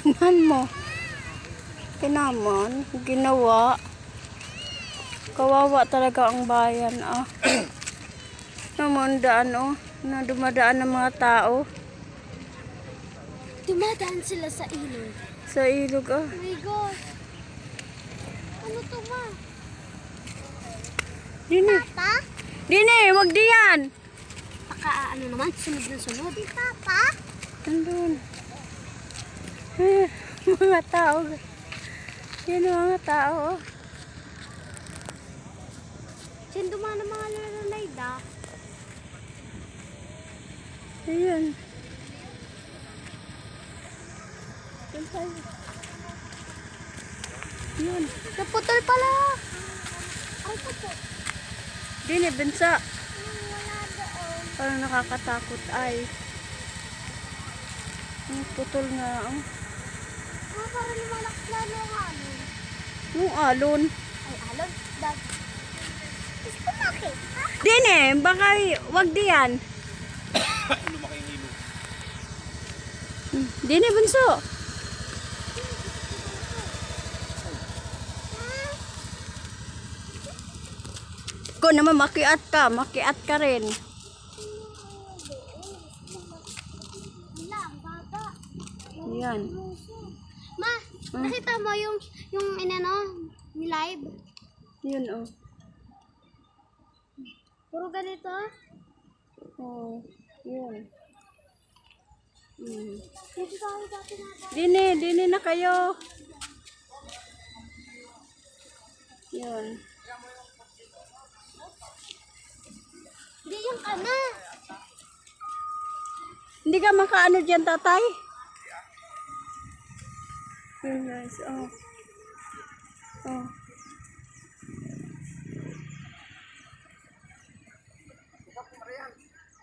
Tingnan mo. Kinaman, ginawa. Kawawa talaga ang bayan, ah. Naman daan, oh. Na dumadaan ng mga tao. Dumadaan sila sa ilog. Sa ilog, ah. Oh my God. Ano to, ma? Dini. Papa? Dini, wag diyan. Baka ano naman, sunod na sunod. Papa? Nandun. Mga tao. Yan ang mga tao, oh. Diyan dumaan ang mga lalayda. Ayan. Yan tayo. Yan. Naputol pala. Ay, putol. Dini, bensa. Wala doon. Parang nakakatakot ay. Ang putol nga. Ang Parang lumalak lalo ang alon. yung alon. Ay, alon? Dad. Gusto makita? Dini, baka wag diyan. Dini, bunso. Kung naman makiat ka rin. Wala, ang baba. Yan. Ma, nakita mo yung inano, ni live? Yun, oh. Puro ganito? Oh, yun. Dito tayo dati na. Dini na kayo. Yun. Hindi yung kana. Hindi ka makaano dyan, tatay? Yun, guys. Oh. Oh.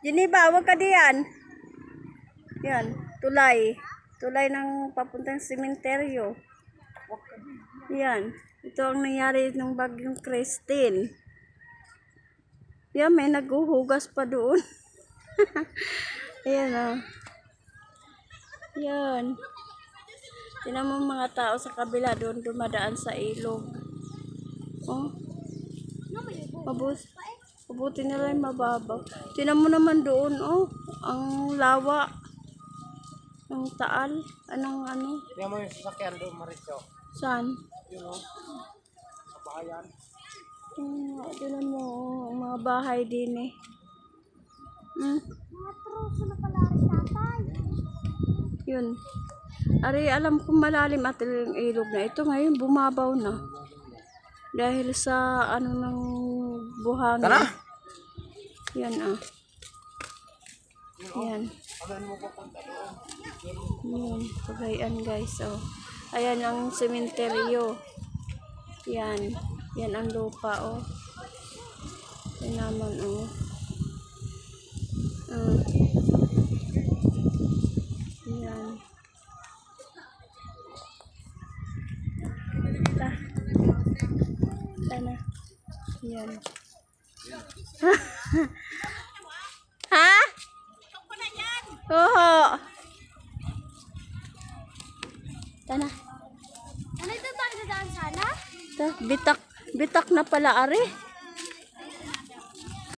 Dini ba? Huwag ka diyan. Yan. Tulay. Tulay ng papuntang sementeryo. Yan. Ito ang nangyari ng bagyong Christine. Yan, may naghuhugas pa doon. Ayan, oh. Yan. Tinan mo mga tao sa kabila doon dumadaan sa ilog. Oh. Mabuti nila yung mababaw. Tinan mo naman doon, oh. Ang lawa. Ang taal. Anong ano? Tinan mo yung sasakyan doon, Maritzo. Saan? Yun, oh. Sa bahayan. Tinan mo, oh. Ang mga bahay din, eh. Mga troso na pala rin tatay. Yun. Ari, alam kong malalim at yung ilog na ito. Ngayon, bumabaw na. Dahil sa ano ng buhangin. Tara! Yan, ah. Yan. Yan. Pagayan, guys, oh. Ayan ang sementeryo. Yan. Yan ang lupa, oh. Yan naman, oh. Yan. Sana. Yan. Ha? Oo. Sana. Ano ito tayo dadaan sana? Bitak na pala, are.